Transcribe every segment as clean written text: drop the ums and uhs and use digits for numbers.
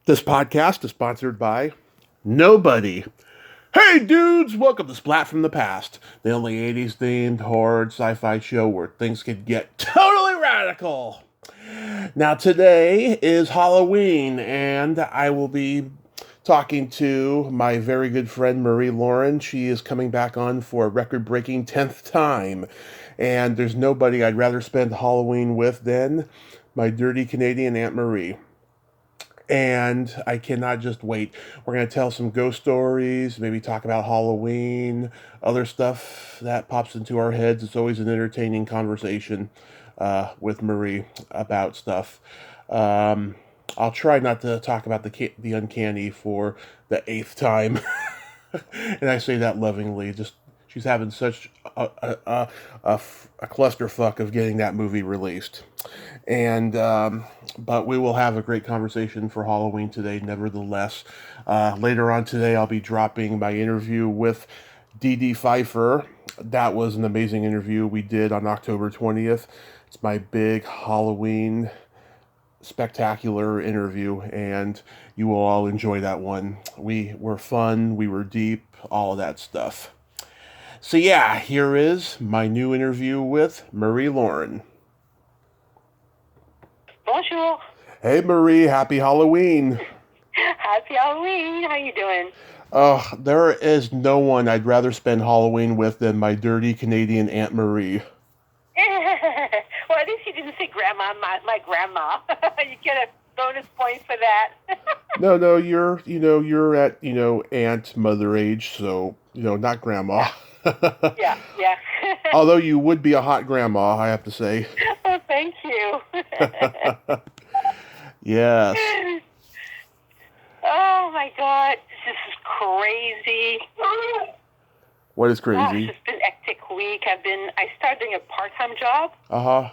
This podcast is sponsored by nobody. Hey dudes, welcome to Splat from the Past, the only 80s themed horror sci-fi show where things can get totally radical. Now today is Halloween, and I will be talking to my very good friend Marie Laurin. She is coming back on for a record-breaking 10th time, and there's nobody I'd rather spend Halloween with than my dirty Canadian Aunt Marie. And I cannot just wait. We're going to tell some ghost stories, maybe talk about Halloween, other stuff that pops into our heads. It's always an entertaining conversation with Marie about stuff. I'll try not to talk about the uncanny for the 8th time. And I say that lovingly. Just she's having such a clusterfuck of getting that movie released. And but we will have a great conversation for Halloween today, nevertheless. Later on today, I'll be dropping my interview with Dee Dee Pfeiffer. That was an amazing interview we did on October 20th. It's my big Halloween spectacular interview, and you will all enjoy that one. We were fun, we were deep, all of that stuff. So yeah, here is my new interview with Marie Laurin. Bonjour. Hey Marie, happy Halloween. Happy Halloween. How you doing? There is no one I'd rather spend Halloween with than my dirty Canadian Aunt Marie. Well, at least you didn't say grandma, my grandma. You get a bonus point for that. No, you're at, aunt, mother age, so, not grandma. Yeah. Although you would be a hot grandma, I have to say. Oh, thank you. Yes. Oh, my God. This is crazy. What is crazy? Gosh, it's been a hectic week. I started doing a part-time job. Uh-huh.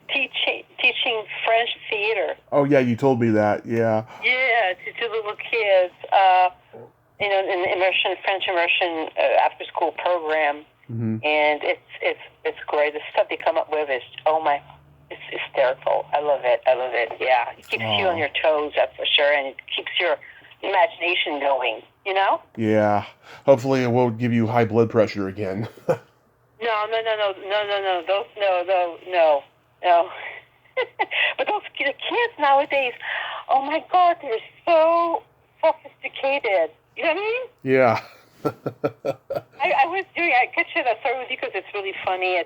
Teaching French theater. Oh, yeah, you told me that, yeah. Yeah, to little kids, in French immersion after-school program. Mm-hmm. And it's great. The stuff they come up with is, it's hysterical. I love it. Yeah, it keeps you on your toes, that's for sure, and it keeps your imagination going. Yeah. Hopefully it won't give you high blood pressure again. No. But the kids nowadays, oh my God, they're so sophisticated. You know what I mean? Yeah. I catch it a story with you because it's really funny.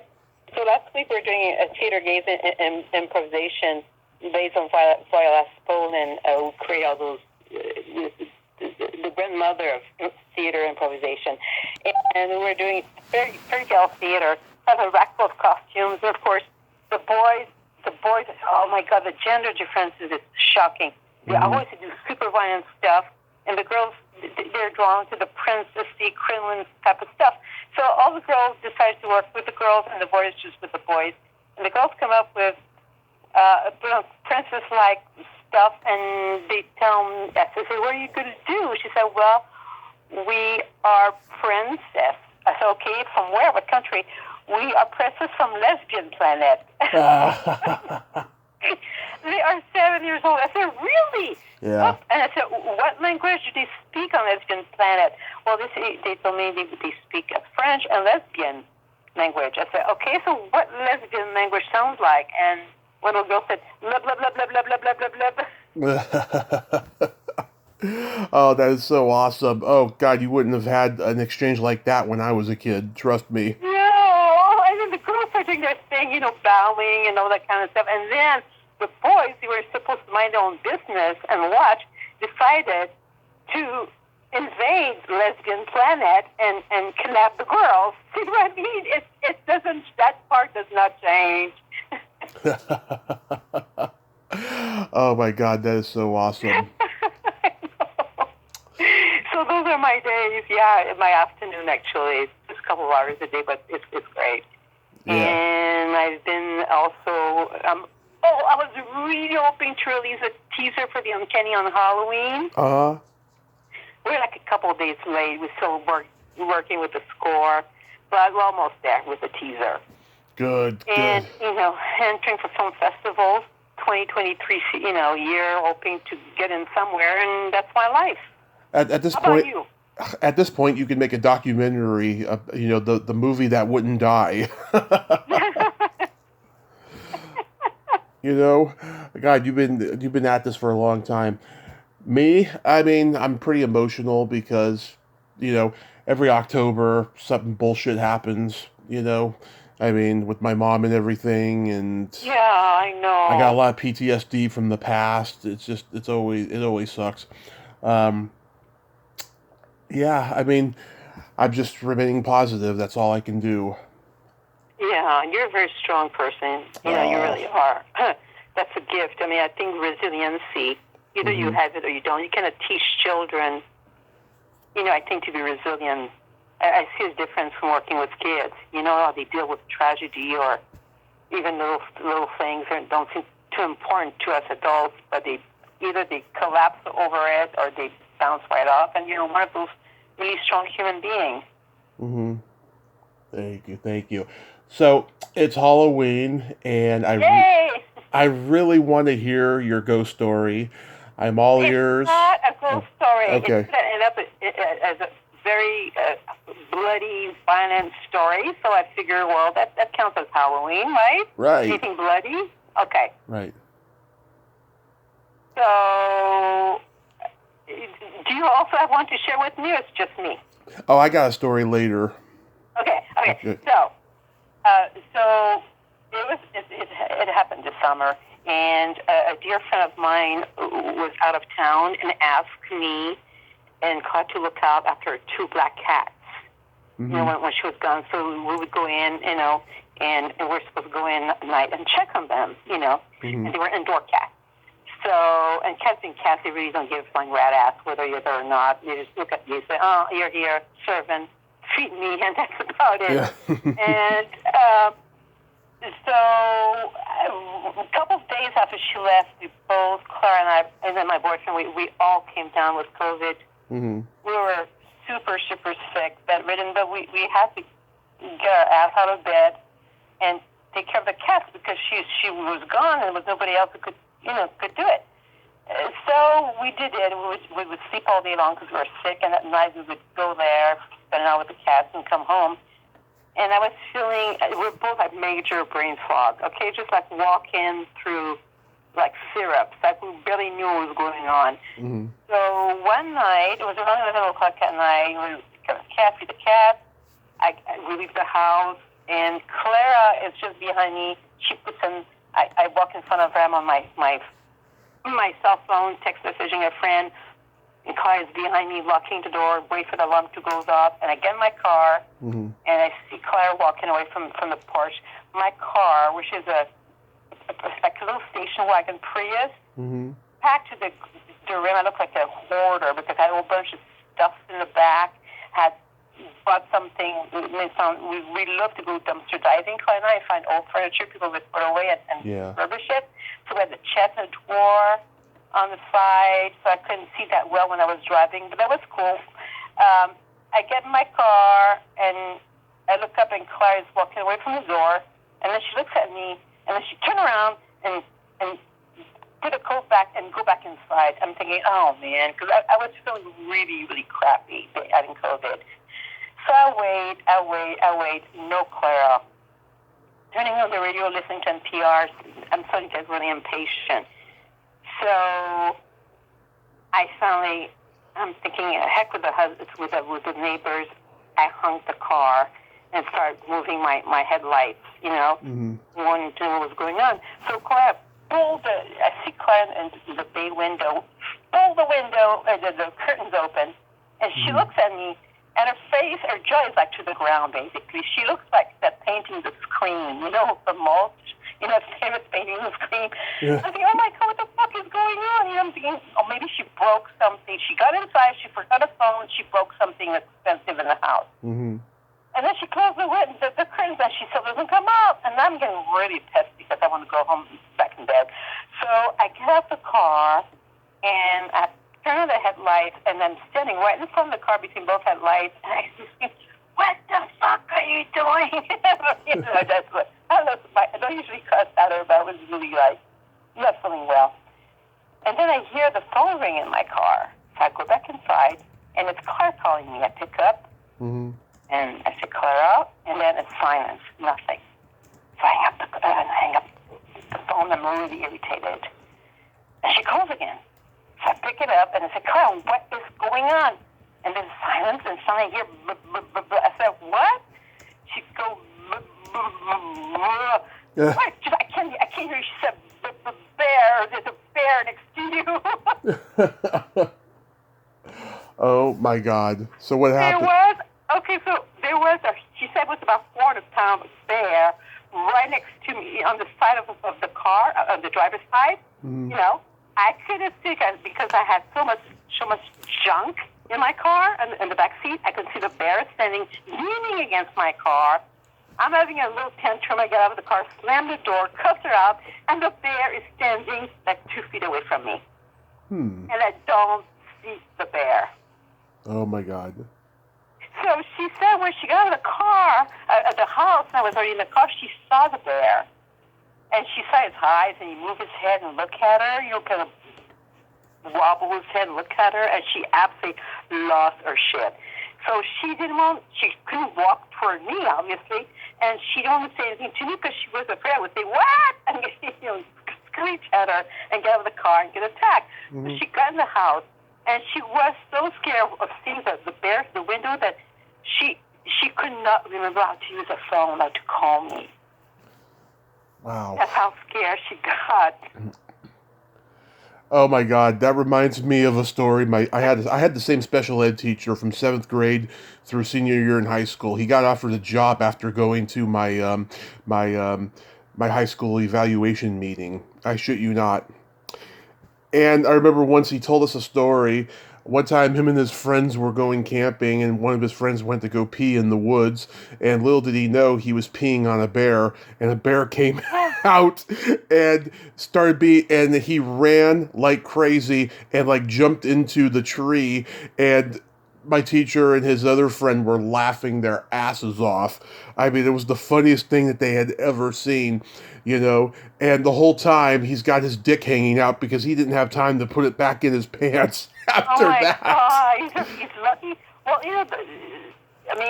So last week we were doing a theater gaze and improvisation based on Viola Spolin, who created all those, the grandmother of theater improvisation. And we were doing fairy tale theater, have a rack full of costumes, and of course the boys, oh my God, the gender differences is shocking. They always do super violent stuff, and the girls, they're drawn to the princessy, crinoline type of stuff. So all the girls decide to work with the girls, and the boys just with the boys. And the girls come up with princess-like stuff, and they tell me, I said, what are you going to do? She said, well, we are princess. I said, okay, from where? What country? We are princess from Lesbian Planet. They are 7 years old. I said, really? Yeah. And I said, what language do they speak on Lesbian Planet? Well, they told me they speak French and lesbian language. I said, okay, so what lesbian language sounds like? And one little girl said, blah, blah, blah, blah, blah, blah, blah, blah, blah. Oh, that is so awesome. Oh, God, you wouldn't have had an exchange like that when I was a kid. Trust me. No. And then the girls are doing their thing, bowing and all that kind of stuff. And then the boys, who were supposed to mind their own business and watch, decided to invade Lesbian Planet and kidnap the girls. See what I mean? That part does not change. Oh my God, that is so awesome. So those are my days. Yeah, my afternoon actually. It's just a couple of hours a day, but it's great. Yeah. And I've been also. I was really hoping to release a teaser for the Uncanny on Halloween. Uh-huh. We're like a couple of days late. We're still working with the score, but we're almost there with the teaser. Good. And, entering for film festivals 2023, year, hoping to get in somewhere, and that's my life. At this How point, about you? at this point, you can make a documentary. The movie that wouldn't die. God, you've been at this for a long time. Me, I mean, I'm pretty emotional because, you know, every October something bullshit happens. I mean, with my mom and everything, and Yeah, I I got a know. lot of PTSD from the past. It always sucks. Um, yeah, I mean, I'm just remaining positive. That's all I can do. Yeah, you're a very strong person. You Oh, really are. That's a gift. I mean, I think resiliency, either you have it or you don't. You cannot teach children, I think, to be resilient. I see a difference from working with kids. You know how they deal with tragedy or even little things that don't seem too important to us adults, but either they collapse over it or they bounce right off. And you're one of those really strong human beings. mm-hmm. Thank you. So it's Halloween, and Yay! I really want to hear your ghost story. I'm all It's ears. not a ghost Oh, story. It's okay. going to end up as a very bloody, violent story. So I figure, well, that counts as Halloween, right? Right. Anything bloody? Okay. Right. So, do you also have one to share with me, or it's just me? Oh, I got a story later. Okay. Okay. So it happened this summer, and a dear friend of mine was out of town and asked me and Claude to look out after 2 black cats. Mm-hmm. When she was gone, so we would go in, and we're supposed to go in at night and check on them, Mm-hmm. and they were indoor cats. So, and cats being cats, they really don't give a flying rat ass whether you're there or not. They just look at you and say, oh, you're here, servant, feed me, and that's about it. Yeah. And so a couple of days after she left, we both, Clara and I, and then my boyfriend, we all came down with COVID. Mm-hmm. We were super, super sick, bedridden, but we had to get our ass out of bed and take care of the cats because she was gone and there was nobody else who could do it. So we did it. We would sleep all day long because we were sick, and at night we would go there, spend an hour with the cats, and come home. And I was feeling, we both had major brain fog, okay? Just like walking through like syrup. Like we barely knew what was going on. Mm-hmm. So one night, it was around 11 o'clock at night, we got the cat, feed the cat. We leave the house, and Clara is just behind me. She puts in, I walk in front of her. I'm on my cell phone, text messaging a friend. And Clara is behind me, locking the door, wait for the alarm to go off. And I get in my car, Mm-hmm. and I see Clara walking away from the porch. My car, which is like a little station wagon Prius, Mm-hmm. packed to the rim. I looked like a hoarder because I had a whole bunch of stuff in the back. Had bought something. We love to go dumpster diving. Clara and I find old furniture people would put away and refurbish it. So we had the chest and drawer on the side, so I couldn't see that well when I was driving, but that was cool. I get in my car, and I look up, and Clara is walking away from the door, and then she looks at me, and then she turned around and put a coat back and go back inside. I'm thinking, oh, man, because I was feeling really, really crappy having COVID. So I wait, no Clara. Turning on the radio, listening to NPR, I'm starting to get really impatient. So I'm thinking, heck with the neighbors. I hung the car and started moving my headlights, Mm-hmm. wanting to know what was going on. So Clara I see Clara in the bay window, pull the window, the curtains open, and she looks at me, and her jaw is like to the ground, basically. She looks like that painting, The Scream, the mulch. Famous painting, The Scream. Yeah. I'm thinking, oh my God, what the fuck is going on? I'm thinking, maybe she broke something. She got inside, she forgot a phone, she broke something expensive in the house. Mm-hmm. And then she closed the curtains, and she still doesn't come out. And I'm getting really pissed because I want to go home back in bed. So I get out the car, and I turn on the headlights, and I'm standing right in front of the car between both headlights, and I say, what the fuck are you doing? That's what, I don't usually cuss at her, but I was really like, not feeling well. And then I hear the phone ring in my car. So I go back inside, and it's Claire calling me. I pick up, and I say, Claire, and then it's silence, nothing. So I hang up the phone. I'm really irritated. And she calls again. So I pick it up, and I say, Claire, what is going on? And then silence, and suddenly I hear, I said, what? She goes, what? I can't hear. She said, bear. There's a bear next to you. Oh my God! So what happened? She said it was about 400-pound bear right next to me on the side of the car, on the driver's side. You know, I couldn't see it because I had so much junk in my car and in the back seat. I could see the bear standing, leaning against my car. I'm having a little tantrum. I get out of the car, slam the door, cuss her out, and the bear is standing like 2 feet away from me. And I don't see the bear. Oh my God. So she said when she got out of the car, at the house, and I was already in the car, she saw the bear. And she saw his eyes, and he moved his head and looked at her, kind of wobble his head and look at her, and she absolutely lost her shit. So she couldn't walk toward me, obviously, and she didn't want to say anything to me because she was afraid I would say, what? And, screech at her and get out of the car and get attacked. So she got in the house, and she was so scared of seeing the bear through the window that she could not remember how to use a phone or to call me. Wow. That's how scared she got. Oh my God, that reminds me of a story. I had the same special ed teacher from 7th grade through senior year in high school. He got offered a job after going to my high school evaluation meeting. I shit you not. And I remember once he told us a story. One time, him and his friends were going camping, and one of his friends went to go pee in the woods, and little did he know he was peeing on a bear, and a bear came out and and he ran like crazy and like jumped into the tree, and my teacher and his other friend were laughing their asses off. I mean, it was the funniest thing that they had ever seen, and the whole time he's got his dick hanging out because he didn't have time to put it back in his pants after that. Oh my God, he's lucky. Well,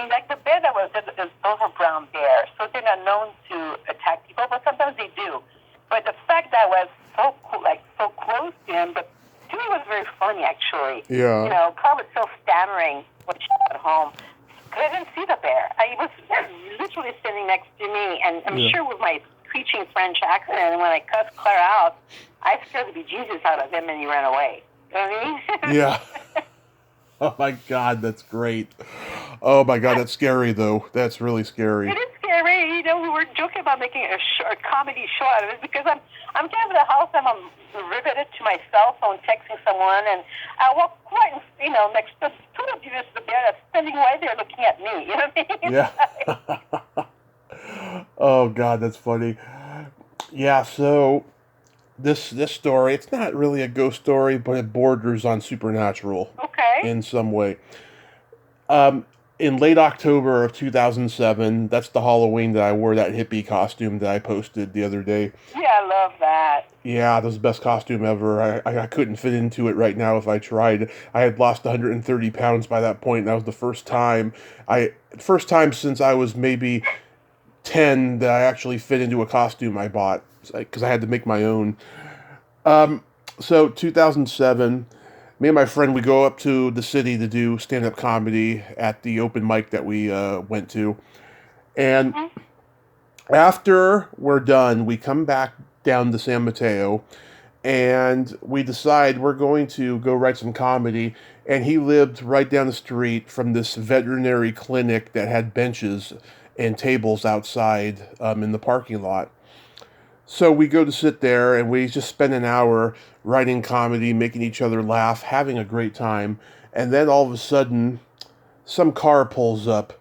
like the bear that was, those are brown bears, so they're not known to attack people, but sometimes they do. But the fact that I was so close to him, but to me it was very funny, actually. Yeah. Carl was still stammering when she got home. Because I didn't see the bear. He was literally standing next to me, and I'm sure with my preaching French accent, and when I cussed Claire out, I scared the bejesus out of him, and he ran away. You know what I mean? Yeah. Oh my God, that's great. Oh my God, that's scary though. That's really scary. It is scary. We were joking about making a comedy show out of it because I'm down at the house and I'm riveted to my cell phone texting someone, and I walk right, next to the bear that's standing right there looking at me. You know what I mean? Yeah. Oh God, that's funny. Yeah, so this story, it's not really a ghost story, but it borders on supernatural. Okay. In some way. In late October of 2007, that's the Halloween that I wore that hippie costume that I posted the other day. Yeah, I love that. Yeah, that was the best costume ever. I couldn't fit into it right now if I tried. I had lost 130 pounds by that point, and that was the first time since I was maybe 10 that I actually fit into a costume I bought, because I had to make my own. So 2007, me and my friend, we go up to the city to do stand-up comedy at the open mic that we went to. And after we're done, we come back down to San Mateo, and we decide we're going to go write some comedy. And he lived right down the street from this veterinary clinic that had benches and tables outside in the parking lot. So we go to sit there, and we just spend an hour writing comedy, making each other laugh, having a great time. And then all of a sudden, some car pulls up,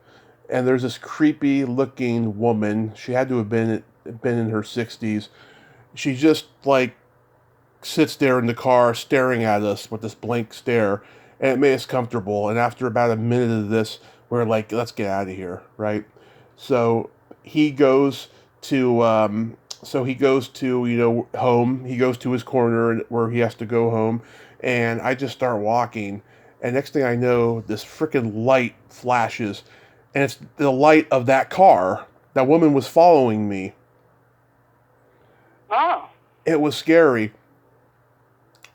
and there's this creepy-looking woman. She had to have been in her 60s. She just, sits there in the car staring at us with this blank stare, and it made us comfortable. And after about a minute of this, we're like, let's get out of here, right? So he goes to so he goes to, home. He goes to his corner where he has to go home, and I just start walking, and next thing I know, this freaking light flashes, and it's the light of that car. That woman was following me. Oh. It was scary.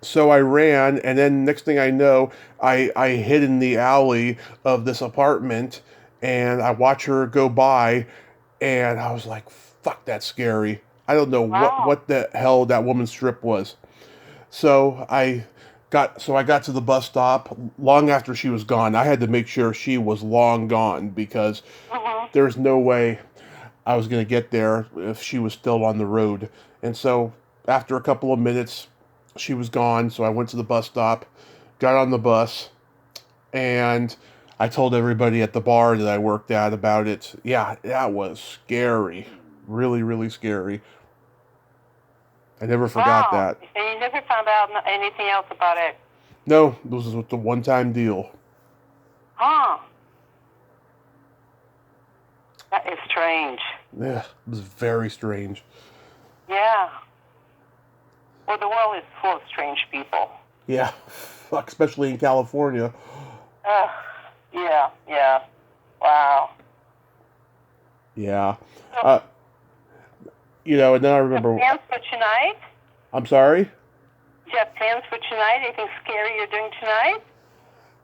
So I ran, and then next thing I know, I hid in the alley of this apartment, and I watch her go by, and I was like, "Fuck, that's scary." I don't know Wow. what the hell that woman's trip was. So I got to the bus stop long after she was gone. I had to make sure she was long gone because Mm-hmm. there's no way I was going to get there if she was still on the road. And so after a couple of minutes, she was gone. So I went to the bus stop, got on the bus, and I told everybody at the bar that I worked at about it. Yeah, that was scary. Really, really scary. I never forgot Wow. that. And you never found out anything else about it? No, this was the one time deal. Huh. That is strange. Yeah, it was very strange. Yeah. Well, the world is full of strange people. Yeah, fuck, especially in California. Yeah. Wow. Yeah. So, Uh, and then I do you have remember. plans for tonight? I'm sorry? Do you have plans for tonight? Anything scary you're doing tonight?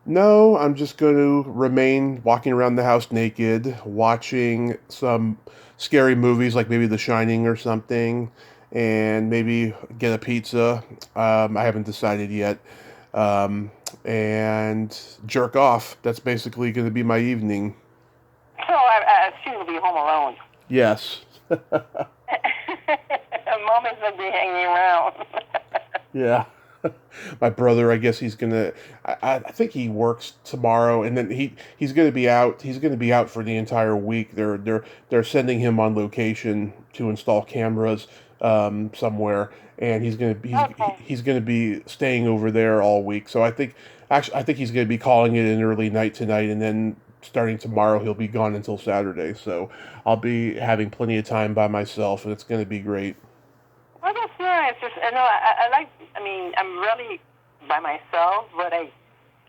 No, I'm just going to remain walking around the house naked, watching some scary movies like maybe The Shining or something, and maybe get a pizza. I haven't decided yet. And jerk off. That's basically going to be my evening. So I assume you'll be home alone. Yes. Mom is going to be hanging around. Yeah. My brother, I guess he's gonna. I think he works tomorrow, and then he's gonna be out. He's gonna be out for the entire week. They're sending him on location to install cameras somewhere, and Okay. he's gonna be staying over there all week. So I think he's gonna be calling it an early night tonight, and then starting tomorrow he'll be gone until Saturday. So I'll be having plenty of time by myself, and it's gonna be great. Well, that's nice. I know. I like. I mean, I'm really by myself, but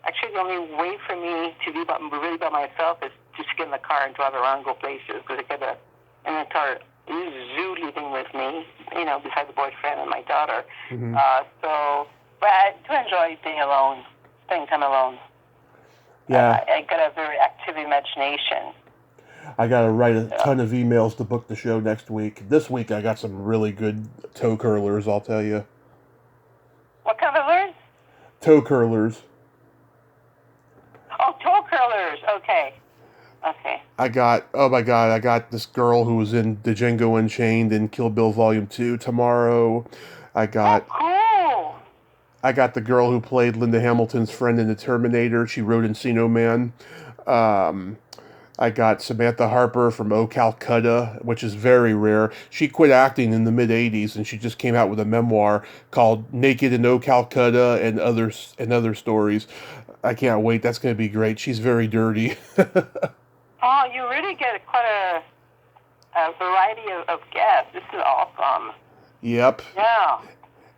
actually the only way for me to be really by myself is just get in the car and drive around, go places. Because I got an entire zoo living with me, besides the boyfriend and my daughter. Mm-hmm. But I do enjoy being alone, spending time alone. Yeah. I got a very active imagination. I got to write a ton of emails to book the show next week. This week I got some really good toe curlers, I'll tell you. What kind of curlers? Toe curlers. Oh, toe curlers. Okay. Oh my God, I got this girl who was in Django Unchained and Kill Bill Volume 2 tomorrow. Cool. I got the girl who played Linda Hamilton's friend in The Terminator. She wrote Encino Man. I got Samantha Harper from O Calcutta, which is very rare. She quit acting in the mid '80s, and she just came out with a memoir called "Naked in O Calcutta" and other stories. I can't wait. That's going to be great. She's very dirty. Oh, you really get quite a variety of guests. This is awesome. Yep. Yeah.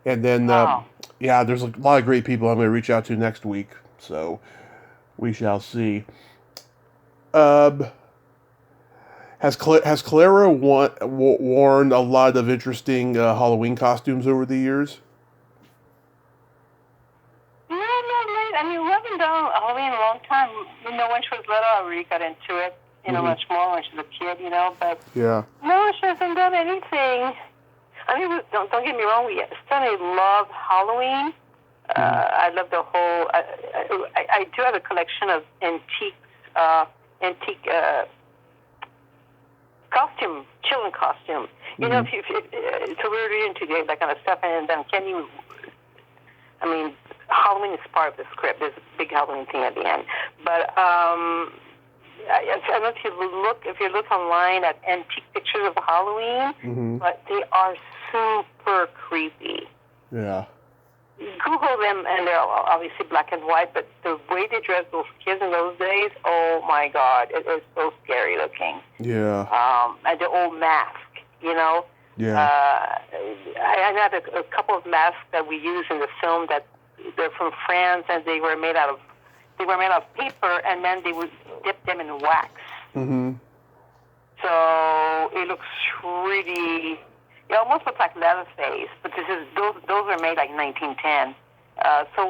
And then, Wow. there's a lot of great people I'm going to reach out to next week. So we shall see. Has Clara worn a lot of interesting Halloween costumes over the years? No, I mean, we haven't done Halloween in a long time. When she was little, I really got into it, much more when she was a kid, but Yeah. no, she hasn't done anything. I mean, don't get me wrong, we certainly love Halloween. I love the whole, I do have a collection of antique children costume. So we're really into that kind of stuff, and then Halloween is part of the script. There's a big Halloween thing at the end. But I don't know if you look online at antique pictures of Halloween, but they are super creepy. Yeah. Google them, and they're obviously black and white, but the way they dressed those kids in those days, oh my God, it was so scary looking. Yeah. And the old mask, Yeah. I had a couple of masks that we use in the film that they're from France, and they were made out of paper, and then they would dip them in wax. Mm-hmm. So it looks really, it almost looks like Leatherface, but those were made like 1910. So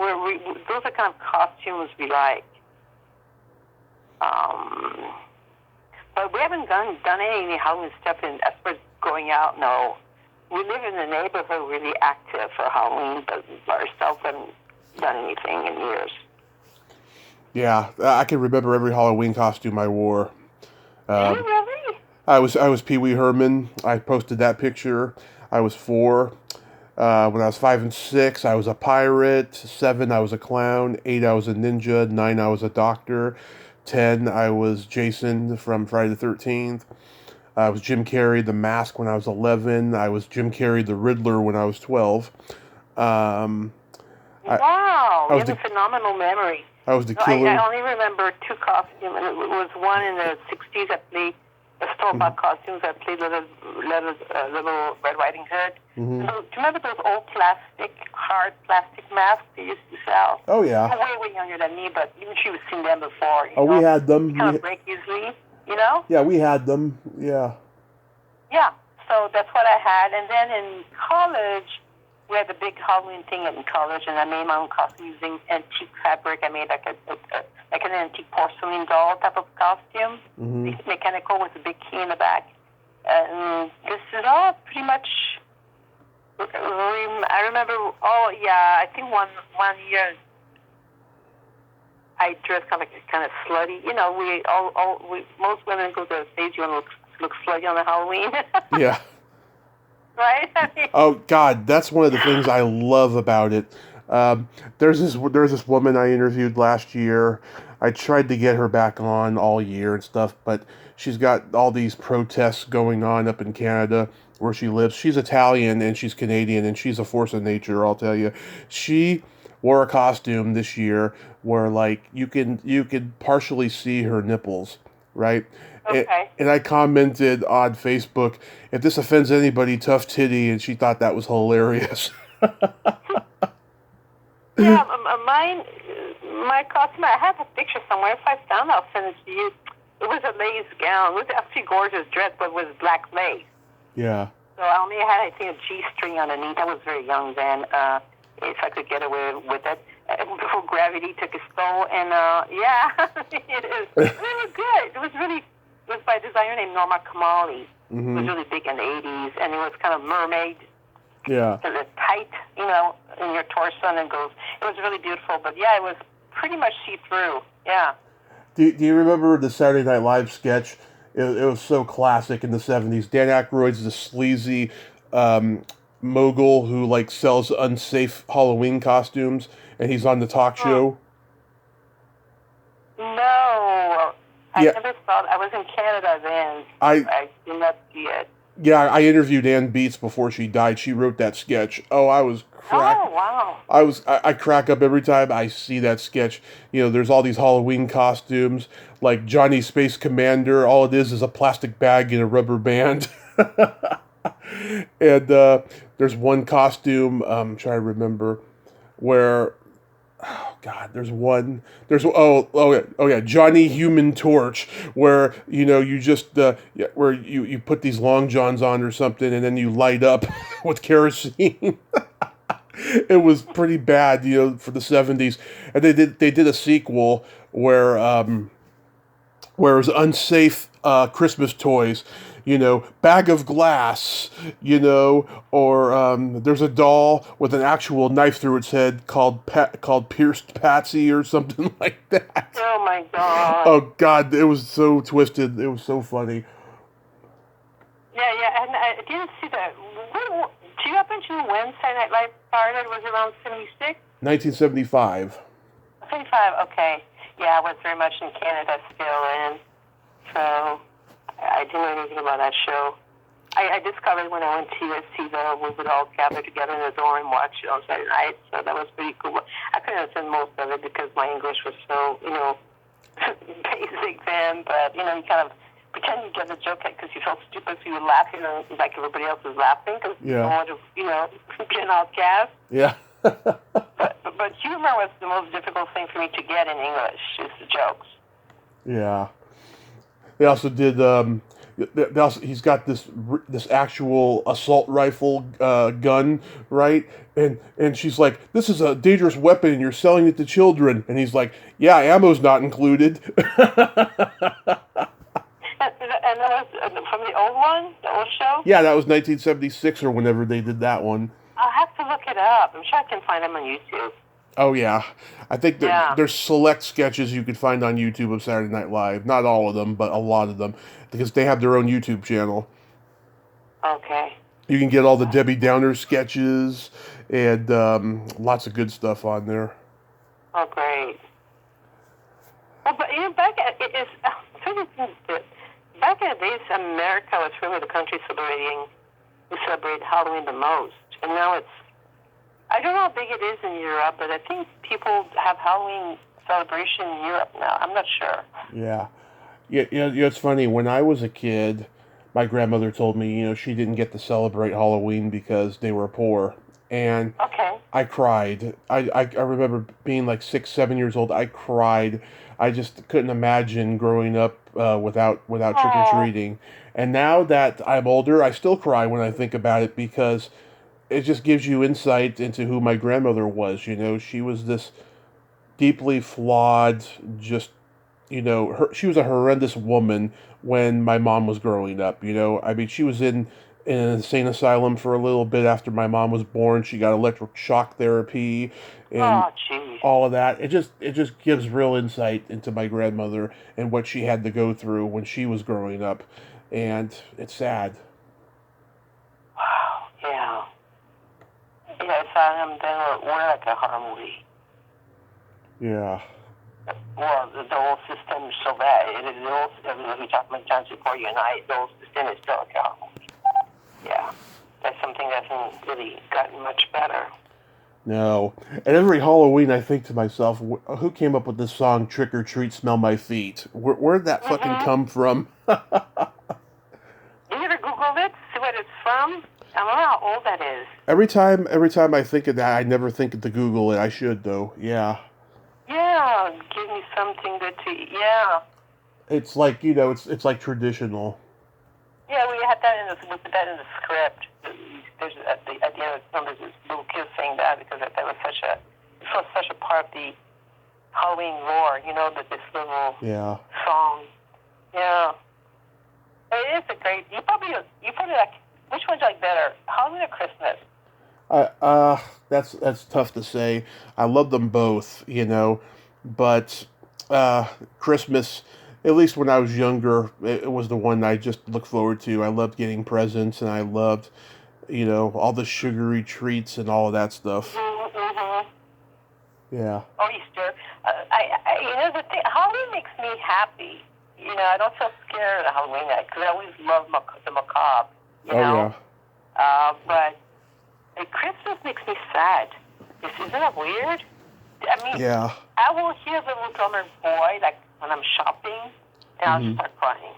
those are kind of costumes we like. But we haven't done any Halloween stuff as far as going out. No, we live in a neighborhood really active for Halloween, but ourselves haven't done anything in years. Yeah, I can remember every Halloween costume I wore. Do you really? I was Pee Wee Herman. I posted that picture. I was 4. When I was 5 and 6, I was a pirate. 7, I was a clown. 8, I was a ninja. 9, I was a doctor. 10, I was Jason from Friday the 13th. I was Jim Carrey, the Mask, when I was 11. I was Jim Carrey, the Riddler, when I was 12. Wow, you have a phenomenal memory. I was the killer. I only remember 2 costumes, and it was one in the 60s. I played a store-bought costumes. I played little Red Riding Hood. Mm-hmm. So, do you remember those old hard plastic masks they used to sell? Oh, yeah. You're way younger than me, but you've seen them before. You know? We had them. They kind of break easily, you know? Yeah, we had them. Yeah. Yeah, so that's what I had. And then in college, we had a big Halloween thing in college, and I made my own costume using antique fabric. I made like an antique porcelain doll type of costume, mechanical with a big key in the back. And this is all pretty much. I remember. Oh yeah, I think one year I dressed kind of slutty. You know, most women go to the stage you want to look slutty on the Halloween. Yeah. Right? Oh God, that's one of the things I love about it. There's this woman I interviewed last year. I tried to get her back on all year and stuff, but she's got all these protests going on up in Canada where she lives. She's Italian and she's Canadian, and she's a force of nature, I'll tell you. She wore a costume this year where like you can partially see her nipples, right? Okay. And I commented on Facebook, if this offends anybody, tough titty, and she thought that was hilarious. Yeah, my costume, I have a picture somewhere. If I found it, I'll send it to you. It was a lace gown. It was actually a gorgeous dress, but it was black lace. Yeah. So I only had, I think, a G-string underneath. I was very young then, if I could get away with it. Before gravity took its toll. And, yeah, it was good. It was by a designer named Norma Kamali. Mm-hmm. It was really big in the 80s, and it was kind of mermaid. Yeah. It was tight, you know, in your torso, and it was really beautiful. But, yeah, it was pretty much see-through. Yeah. Do you remember the Saturday Night Live sketch? It was so classic in the 70s. Dan Aykroyd's the sleazy mogul who, like, sells unsafe Halloween costumes, and he's on the talk show. No. I never saw it. I was in Canada then. I did not see it. Yeah, I interviewed Ann Beats before she died. She wrote that sketch. Oh, I was cracked. Oh, wow. I crack up every time I see that sketch. You know, there's all these Halloween costumes, like Johnny Space Commander. All it is a plastic bag and a rubber band. And there's one costume, I'm trying to remember, where, oh God, Johnny Human Torch, where, you know, you just, where you put these long johns on or something, and then you light up with kerosene. It was pretty bad, you know, for the 70s. And they did a sequel where it was unsafe Christmas toys, you know, bag of glass, you know, or there's a doll with an actual knife through its head called Pierced Patsy or something like that. Oh my God. Oh God, it was so twisted. It was so funny. Yeah, and I didn't see that. Do you happen to know when Saturday Night Live started? Was it around 76? 1975. 75, okay. Yeah, I was very much in Canada still, and so I didn't know anything about that show. I discovered when I went to USC that we would all gather together in the dorm and watch it on Saturday night, so that was pretty cool. I couldn't understand most of it because my English was so, you know, basic then, but, you know, you kind of pretend you get the joke because you felt stupid, so you were laughing like everybody else was laughing because you don't want to, be an outcast. Yeah. But humor was the most difficult thing for me to get in English, is the jokes. Yeah. They also did. He's got this actual assault rifle gun, right? And she's like, "This is a dangerous weapon, and you're selling it to children." And he's like, "Yeah, ammo's not included." And that was from the old one, the old show? Yeah, that was 1976 or whenever they did that one. I'll have to look it up. I'm sure I can find them on YouTube. Oh, yeah. I think there's select sketches you could find on YouTube of Saturday Night Live. Not all of them, but a lot of them. Because they have their own YouTube channel. Okay. You can get all the Debbie Downer sketches and lots of good stuff on there. Oh, great. Well, but back in the days, America was really the country who celebrated Halloween the most. And now I don't know how big it is in Europe, but I think people have Halloween celebration in Europe now. I'm not sure. Yeah. It's funny. When I was a kid, my grandmother told me, she didn't get to celebrate Halloween because they were poor. And I cried. I remember being like 6, 7 years old. I cried. I just couldn't imagine growing up without trick-or-treating. And now that I'm older, I still cry when I think about it because it just gives you insight into who my grandmother was. She was this deeply flawed, just, she was a horrendous woman when my mom was growing up. I mean, she was in an insane asylum for a little bit after my mom was born. She got electric shock therapy and all of that. It just gives real insight into my grandmother and what she had to go through when she was growing up. And it's sad. Wow, yeah. Yeah, I saw them then were like a horror movie. Yeah. Well, the whole system is so bad. We talked many times before you and I, the whole system is still a horror movie. Yeah. That's something that hasn't really gotten much better. No. And every Halloween I think to myself, who came up with this song, Trick or Treat, Smell My Feet? Where'd that fucking come from? You ever Googled it? See what it's from? I don't know how old that is. Every time I think of that, I never think to Google it. I should, though. Yeah. Yeah, give me something good to eat. Yeah. It's like, it's like traditional. Yeah, we had that we put that in the script. There's at the end of the film, there's this little kid saying that because that was such a part of the Halloween lore, that this little song. Yeah. It is a great. You probably like. Which one do you like better, Halloween or Christmas? That's tough to say. I love them both, but Christmas, at least when I was younger, it was the one I just looked forward to. I loved getting presents, and I loved, all the sugary treats and all of that stuff. Mm-hmm. Yeah. Oh, Easter. The thing, Halloween makes me happy. I don't feel scared of Halloween night because I always love the macabre. Yeah. But Christmas makes me sad. Isn't that weird? I mean, I will hear the little drummer boy, like, when I'm shopping, and I'll just start crying.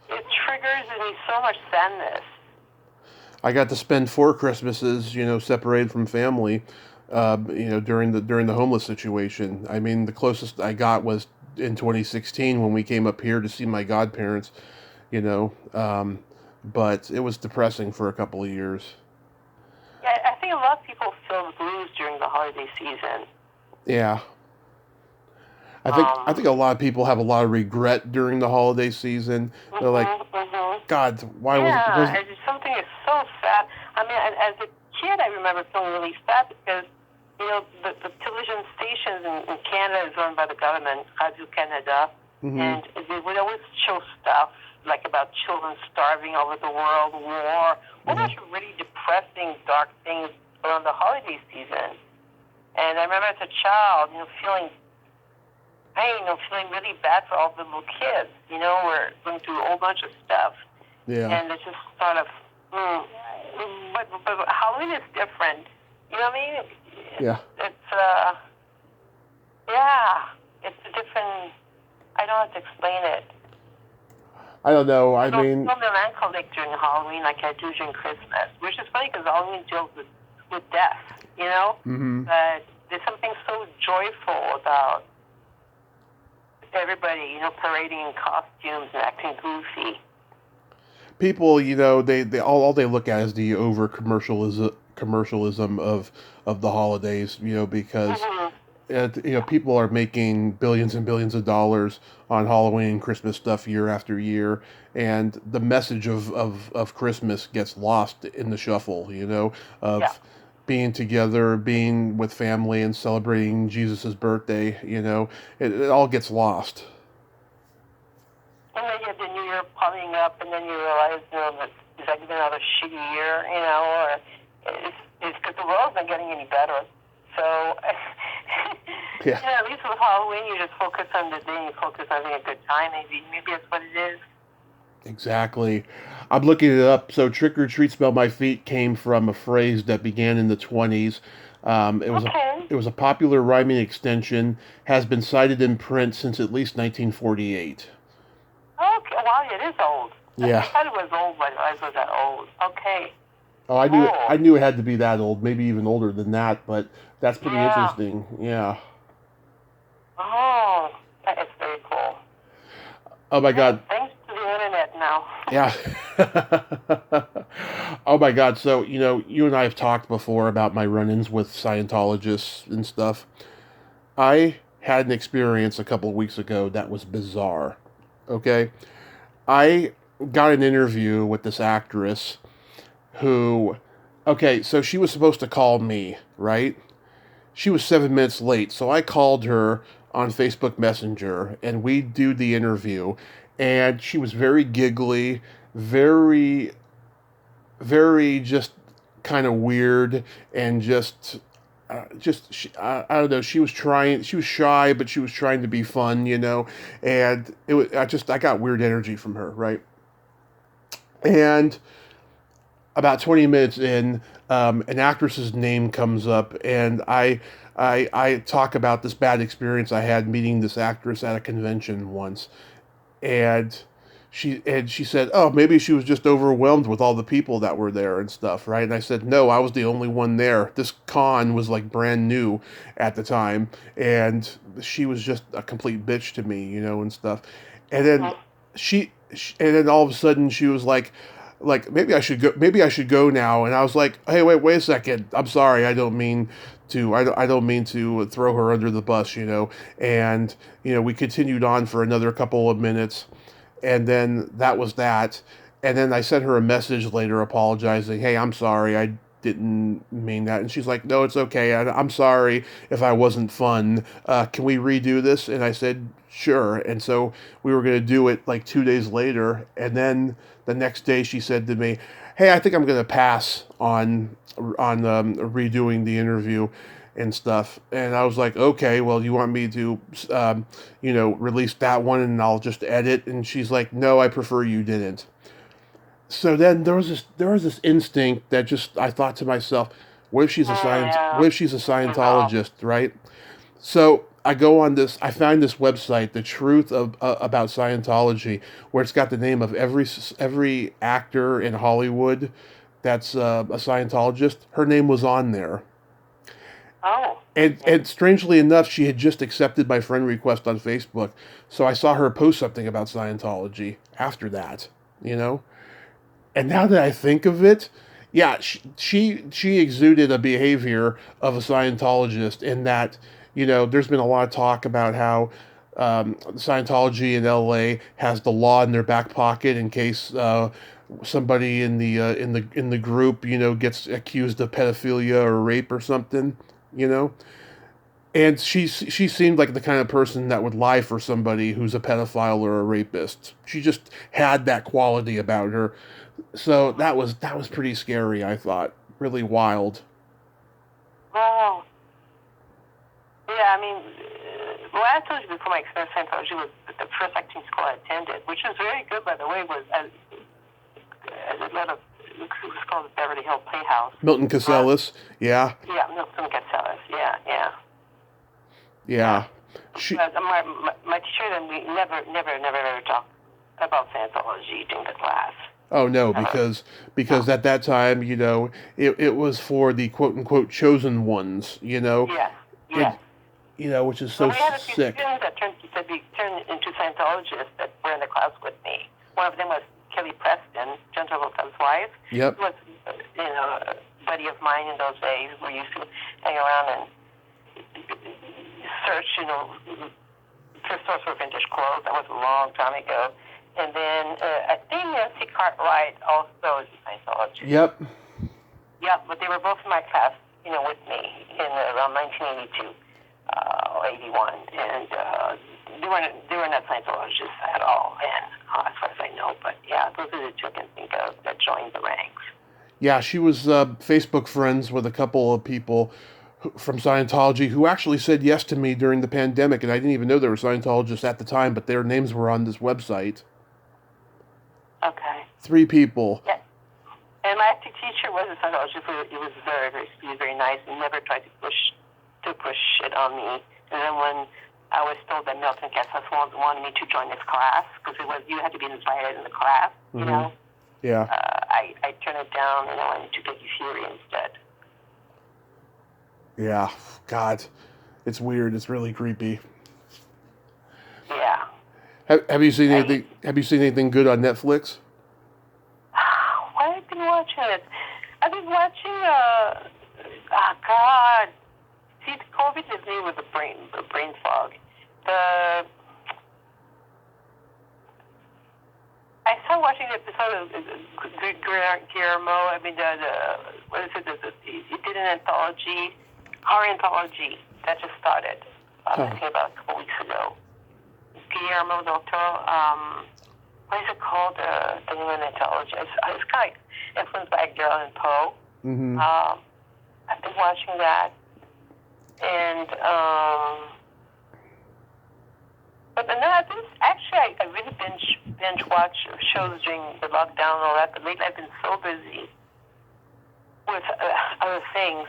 It triggers in me so much sadness. I got to spend 4 Christmases, separated from family, during the homeless situation. I mean, the closest I got was in 2016 when we came up here to see my godparents, but it was depressing for a couple of years. Yeah, I think a lot of people feel the blues during the holiday season. Yeah. I think a lot of people have a lot of regret during the holiday season. They're like, God, why was it? Yeah, something is so sad. I mean, as a kid, I remember feeling really sad because, the television stations in Canada is run by the government, Radio Canada, and they would always show stuff like about children starving over the world, war, all those really depressing, dark things around the holiday season. And I remember as a child, feeling pain, feeling really bad for all the little kids. We're going through a whole bunch of stuff. Yeah. And it's just sort of, but Halloween is different. You know what I mean? Yeah. It's a different, I don't know how to explain it. I don't know. I I don't mean, melancholic during Halloween like I do during Christmas, which is funny because Halloween deals with death, you know? mm-hmm. But there's something so joyful about everybody, you know, parading in costumes and acting goofy. People, they all they look at is the over commercialism of the holidays, because people are making billions and billions of dollars on Halloween and Christmas stuff year after year, and the message of Christmas gets lost in the shuffle, Yeah. of being together, being with family, and celebrating Jesus' birthday. It all gets lost. And then you have the New Year popping up, and then you realize, that it's like been another shitty year, or it's because the world's not getting any better. So, Yeah. at least with Halloween, you just focus on the day, and you focus on having a good time. Maybe that's what it is. Exactly. I'm looking it up. So, "Trick or Treat, Smell My Feet" came from a phrase that began in the 20s. Okay. It was a popular rhyming extension, has been cited in print since at least 1948. Okay. Wow, it is old. Yeah. I thought it was old, but I was that old. Okay. Oh, I knew it. Cool. I knew it had to be that old, maybe even older than that. But that's pretty Yeah. interesting. Yeah. Oh, that is very cool. Oh my God. Thanks to the internet now. Yeah. Oh my God. So, you and I have talked before about my run-ins with Scientologists and stuff. I had an experience a couple of weeks ago that was bizarre. Okay. I got an interview with this actress who, okay, so she was supposed to call me, right? She was 7 minutes late, so I called her on Facebook Messenger, and we do the interview, and she was very giggly, very, very just kind of weird, and I don't know. She was shy, but she was trying to be fun, and I got weird energy from her, right? And about 20 minutes in, an actress's name comes up, and I talk about this bad experience I had meeting this actress at a convention once, and she said, "Oh, maybe she was just overwhelmed with all the people that were there and stuff, right?" And I said, "No, I was the only one there. This con was like brand new at the time, and she was just a complete bitch to me, and stuff." And then and then all of a sudden she was like, maybe I should go now. And I was like, "Hey, wait a second. I'm sorry. I don't mean to. I don't mean to throw her under the bus, And we continued on for another couple of minutes, and then that was that. And then I sent her a message later apologizing. "Hey, I'm sorry. I didn't mean that." And she's like, "No, it's okay. I'm sorry if I wasn't fun. Can we redo this?" And I said, "Sure." And so we were going to do it like 2 days later. And then the next day she said to me, "Hey, I think I'm going to pass on redoing the interview and stuff." And I was like, "Okay, well, you want me to, release that one and I'll just edit?" And she's like, "No, I prefer you didn't." So then there was this instinct that just I thought to myself, what if she's a Scientologist, right? So I find this website, The Truth about Scientology, where it's got the name of every actor in Hollywood that's a Scientologist. Her name was on there. Oh. And strangely enough, she had just accepted my friend request on Facebook. So I saw her post something about Scientology after that, you know? And now that I think of it, yeah, she exuded a behavior of a Scientologist in that, there's been a lot of talk about how Scientology in LA has the law in their back pocket in case somebody in the group, gets accused of pedophilia or rape or something, you know. And she seemed like the kind of person that would lie for somebody who's a pedophile or a rapist. She just had that quality about her. So that was pretty scary, I thought. Really wild. Oh. Yeah, I mean, well, I told you before my experience in Scientology was the first acting school I attended, which was very good, by the way, was a lot of, it was called the Beverly Hills Playhouse. Milton Casellas, yeah. Yeah, Milton Casellas, yeah. Yeah. My teacher and we never ever talked. about Scientology during the class. Oh no, because at that time, it was for the quote unquote chosen ones, Yes, yes. which is Well, so we had a few sick. students that turned into Scientologists that were in the class with me. One of them was Kelly Preston, John Travolta's wife. Yep. Who was, a buddy of mine in those days. We used to hang around and search, thrift stores for vintage clothes. That was a long time ago. And then I think Nancy Cartwright also is a Scientologist. Yep. Yeah, but they were both in my class, with me in around 1982 or 81, and they were not Scientologists at all, and as far as I know. But yeah, those are the two I can think of that joined the ranks. Yeah, she was Facebook friends with a couple of people from Scientology who actually said yes to me during the pandemic, and I didn't even know they were Scientologists at the time, but their names were on this website. Okay. 3 people. Yeah. And my acting teacher was a Scientologist. He was very nice, and never tried to push it on me. And then when I was told that Milton Casas wanted me to join his class, because you had to be invited in the class, Yeah. I turned it down, and I went to Peggy Fury instead. Yeah. God, it's weird. It's really creepy. Yeah. Have you seen anything? Have you seen anything good on Netflix? What have I been watching? I've been watching. God. See, the COVID is me with the brain fog. I started watching the episode of Guillermo. I mean, what is it? He did an anthology, horror anthology that just started. I think about a couple weeks ago. Guillermo del Toro. What is it called? The new anthology. It's kind of like influenced by Edgar Allan Poe. Mm-hmm. I've been watching that, and but then I really binge watch shows during the lockdown and all that. But lately I've been so busy with other things.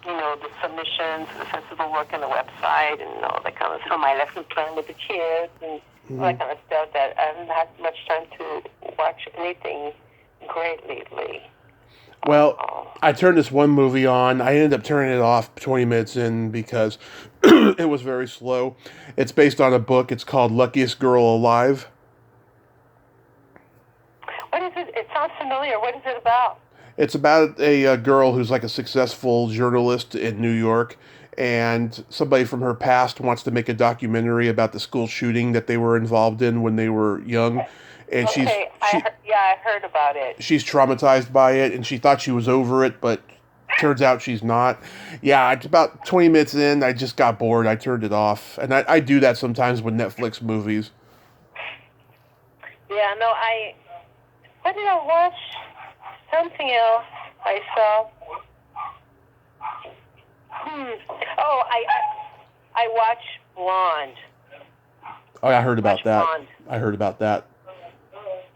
The submissions, the festival work on the website, and all that kind of stuff. My lesson plan with the kids and all that kind of stuff that I haven't had much time to watch anything great lately. Well, I turned this one movie on. I ended up turning it off 20 minutes in because it was very slow. It's based on a book. It's called Luckiest Girl Alive. What is it? It sounds familiar. What is it about? It's about a girl who's like a successful journalist in New York, and somebody from her past wants to make a documentary about the school shooting that they were involved in when they were young. And I heard about it. She's traumatized by it, and she thought she was over it, but turns out she's not. Yeah, it's about 20 minutes in, I just got bored. I turned it off. And I do that sometimes with Netflix movies. Yeah, no, what did I watch? Something else I saw. Oh, I watched Blonde. Oh, I heard about that. Blonde. I heard about that.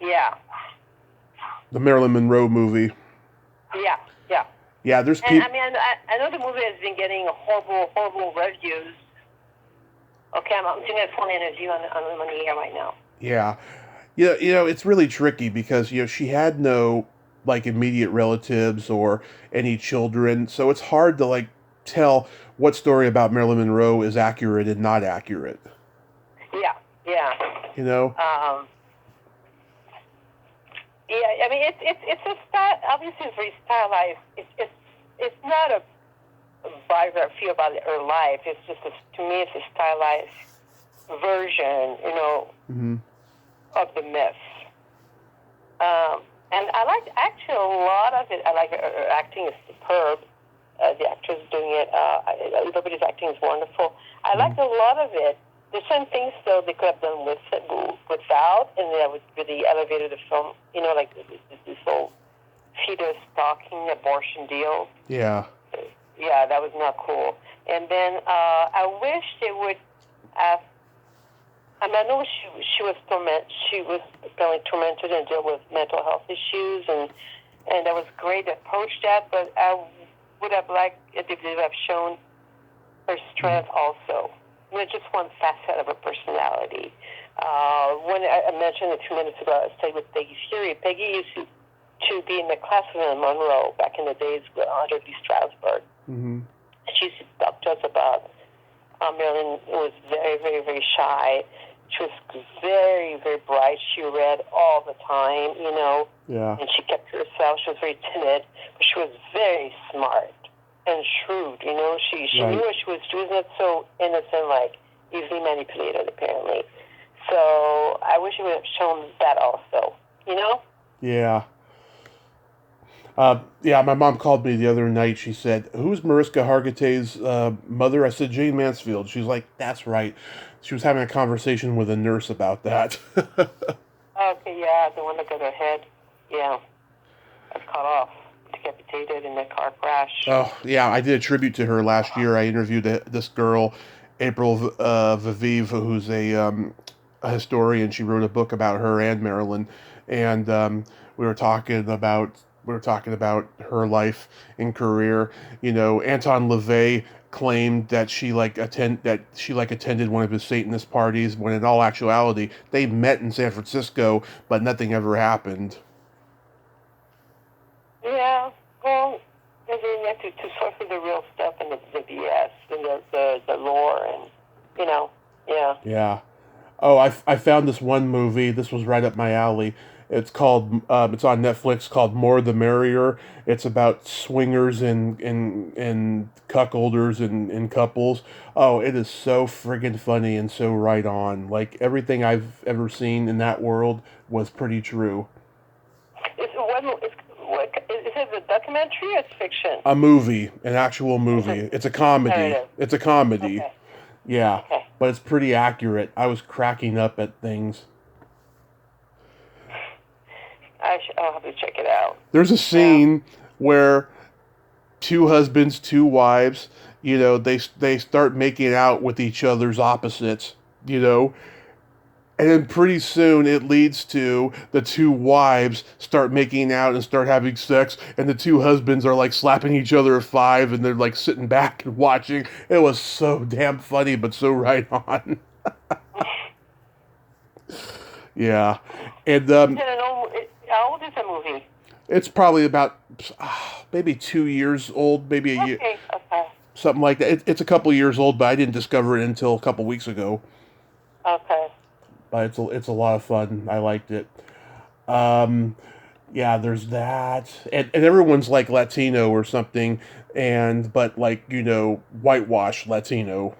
Yeah. The Marilyn Monroe movie. Yeah. Yeah, there's people. I know the movie has been getting horrible reviews. Okay, I'm doing a phone interview on the air right now. Yeah. It's really tricky because, she had no, immediate relatives or any children, so it's hard to, tell what story about Marilyn Monroe is accurate and not accurate. Yeah. Yeah, I mean, it's a style. Obviously, it's very stylized. It's not a biography about her life. It's just to me, it's a stylized version, of the myth. And I like actually a lot of it. I like her acting is superb. The actress doing it. Everybody's acting is wonderful. I like a lot of it. There's some things, though, they could have done without, and that would really elevated the film. Like this whole fetus stalking abortion deal. Yeah. Yeah, that was not cool. And then I wish they would have. I know she was apparently tormented and dealt with mental health issues, and that was great to approach that. But I would have liked it if they would have shown her strength also. Just one facet of her personality. When I mentioned a few minutes ago, I stayed with Peggy Fury. Peggy used to be in the classroom in Monroe back in the days under Lee Strasberg. Mm-hmm. She used to talk to us about Marilyn was very, very, very shy. She was very, very bright. She read all the time, Yeah. and she kept to herself. She was very timid, but she was very smart and shrewd, She Right. knew what she was doing. She was not so innocent, like easily manipulated, apparently. So I wish you would have shown that also, Yeah. Yeah, my mom called me the other night. She said, "Who's Mariska Hargitay's mother?" I said, "Jane Mansfield." She's like, "That's right." She was having a conversation with a nurse about that. Okay, yeah, the one that got her head, cut off, decapitated in a car crash. Oh, yeah, I did a tribute to her last year. I interviewed this girl, April Viviv, who's a historian. She wrote a book about her and Marilyn, and we were talking about her life and career. Anton LaVey claimed that she attended one of his Satanist parties, when in all actuality they met in San Francisco, but nothing ever happened. Yeah, well, you have to sort through the real stuff and the BS and the lore and, yeah. Yeah. Oh, I found this one movie. This was right up my alley. It's called it's on Netflix, called More the Merrier. It's about swingers and cuckolders and couples. Oh, it is so friggin' funny and so right on. Like everything I've ever seen in that world was pretty true. Is it a documentary or it's fiction? A movie, an actual movie. It's a comedy. Narrative. It's a comedy. Okay. Yeah, Okay. but it's pretty accurate. I was cracking up at things. I'll have to check it out. There's a scene where two husbands, two wives, they start making out with each other's opposites, and then pretty soon it leads to the two wives start making out and start having sex, and the two husbands are like slapping each other at five, and they're like sitting back and watching. It was so damn funny, but so right on. Yeah, and How old is the movie? it's probably about maybe 2 years old, maybe a year, Okay. something like that. It's a couple years old, but I didn't discover it until a couple weeks ago. Okay. But it's a lot of fun. I liked it. Um, yeah, there's that, and everyone's like Latino or something, but like whitewash Latino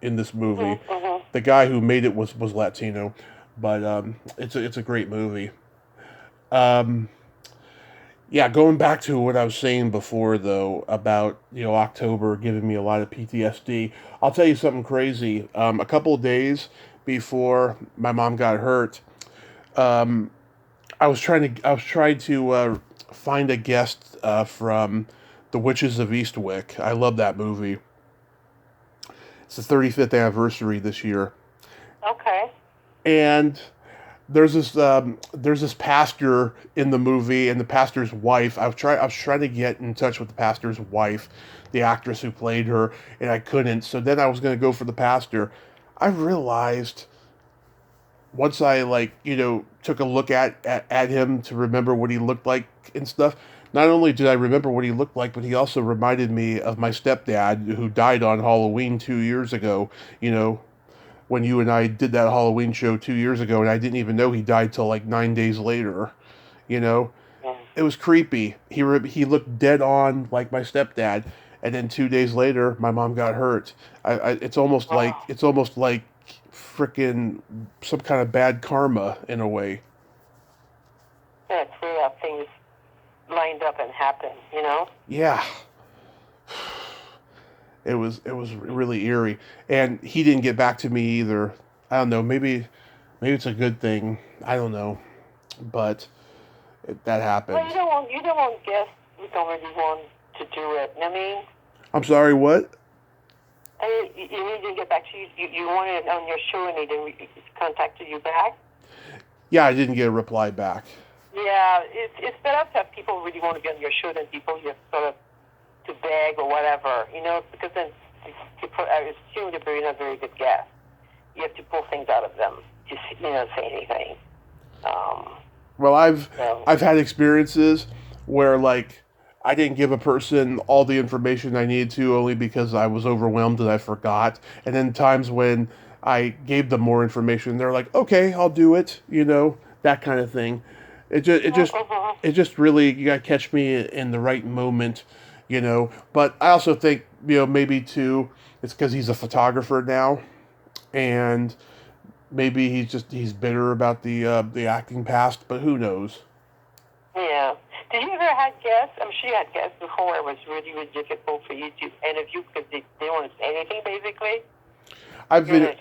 in this movie. Mm-hmm. The guy who made it was Latino, but it's a great movie. Um, yeah, going back to what I was saying before, though, about October giving me a lot of PTSD. I'll tell you something crazy. A couple of days before my mom got hurt, um, I was trying to find a guest from The Witches of Eastwick. I love that movie. It's the 35th anniversary this year, Okay. and there's this pastor in the movie, and the pastor's wife. I was trying to get in touch with the pastor's wife, the actress who played her, and I couldn't. So then I was going to go for the pastor. I realized, once I took a look at him to remember what he looked like and stuff. Not only did I remember what he looked like, but he also reminded me of my stepdad, who died on Halloween 2 years ago. You know, when you and I did that Halloween show 2 years ago, and I didn't even know he died till like 9 days later. You know, it was creepy. He looked dead on like my stepdad, and then 2 days later, my mom got hurt. It's almost like freaking some kind of bad karma in a way. Yeah, it's weird how things lined up and happened. Yeah. It was really eerie, and he didn't get back to me either. I don't know. Maybe it's a good thing. I don't know, but that happened. Well, you don't want guests who don't really want to do it. I mean, I'm sorry. What? you didn't get back to you. You wanted it on your show, and they didn't contacted you back. Yeah, I didn't get a reply back. Yeah, it's better to have people really want to be on your show than people you sort of to beg or whatever, because then I assume that they're not very good guests. You have to pull things out of them. just say anything. Well, So I've had experiences where like I didn't give a person all the information I needed to only because I was overwhelmed and I forgot. And then times when I gave them more information, they're like, "Okay, I'll do it," that kind of thing. It just really you got to catch me in the right moment. But I also think maybe too it's because he's a photographer now, and maybe he's bitter about the acting past, but who knows? yeah. Did you ever have guests? I'm sure you had guests before. It was really, really difficult for you to interview because they didn't want to say anything, basically. I've been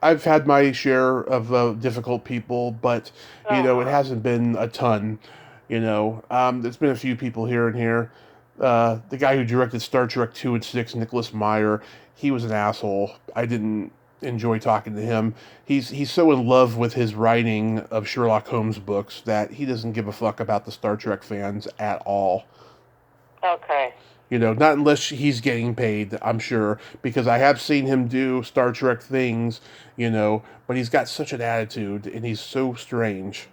I've had my share of difficult people, but it hasn't been a ton. There's been a few people here and here. The guy who directed Star Trek 2 and 6, Nicholas Meyer, he was an asshole. I didn't enjoy talking to him. He's so in love with his writing of Sherlock Holmes books that he doesn't give a fuck about the Star Trek fans at all. Okay. Not unless he's getting paid, I'm sure, because I have seen him do Star Trek things, but he's got such an attitude and he's so strange.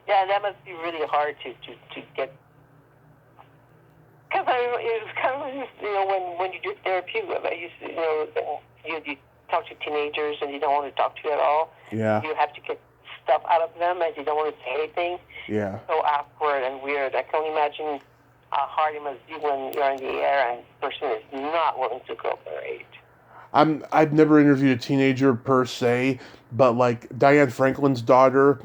Yeah, that must be really hard to get. Because it was kind of when you do therapy, you talk to teenagers and you don't want to talk to you at all. Yeah. You have to get stuff out of them and you don't want to say anything. Yeah. So awkward and weird. I can only imagine how hard it must be when you're in the air and the person is not willing to cooperate. I've never interviewed a teenager per se, but like Diane Franklin's daughter,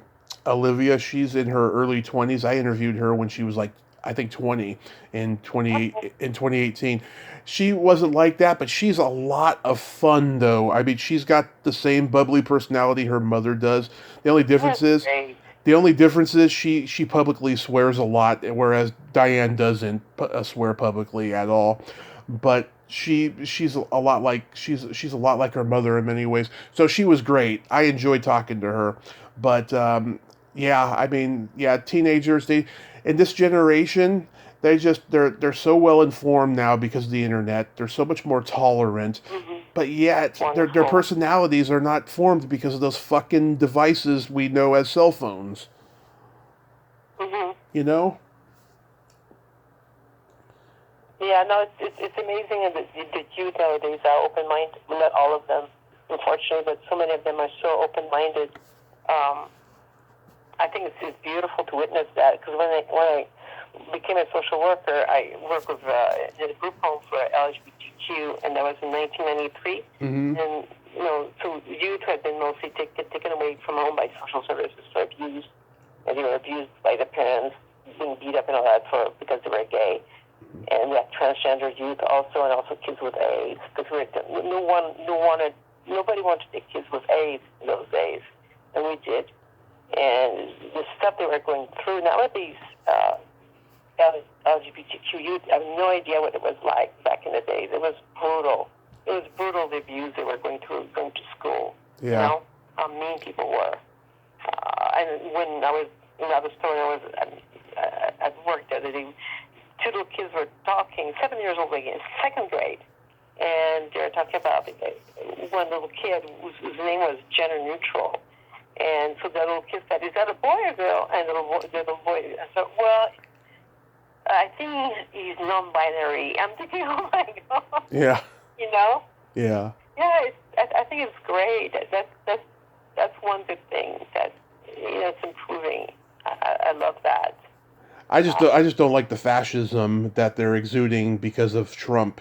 Olivia, she's in her early 20s. I interviewed her when she was like I think 20 in 2018. She wasn't like that, but she's a lot of fun though. I mean, she's got the same bubbly personality her mother does. The only difference is she publicly swears a lot, whereas Diane doesn't swear publicly at all. But she's a lot like she's a lot like her mother in many ways. So she was great. I enjoyed talking to her. But yeah, I mean, yeah, teenagers they in this generation they're so well informed now because of the internet. They're so much more tolerant. But yet, their personalities are not formed because of those fucking devices we know as cell phones. You know? Yeah, no, it's amazing that the youth nowadays are open-minded. Not all of them, unfortunately, but so many of them are so open-minded. I think it's beautiful to witness that because when I became a social worker, I worked with in a group home for LGBTQ, and that was in 1993. And so youth had been mostly taken away from home by social services for abuse, and they were abused by the parents, being beat up and all that because they were gay. And we had transgender youth also, and also kids with AIDS, because nobody wanted to take kids with AIDS in those days, and we did. And the stuff they were going through nowadays, LGBTQ youth, I have no idea what it was like back in the days. It was brutal. It was brutal, the abuse they were going through going to school. Yeah. You know how mean people were. And when I was in another story, I was at work the other day. Two little kids were talking, 7 years old, in second grade, and they were talking about one little kid whose name was gender neutral. And so the little kid said, "Is that a boy or girl?" And the little boy said, "Well, I think he's non-binary." I'm thinking, oh my God. Yeah. You know? Yeah. Yeah, I think it's great. That's one good thing that it's improving. I love that. I just don't like the fascism that they're exuding because of Trump,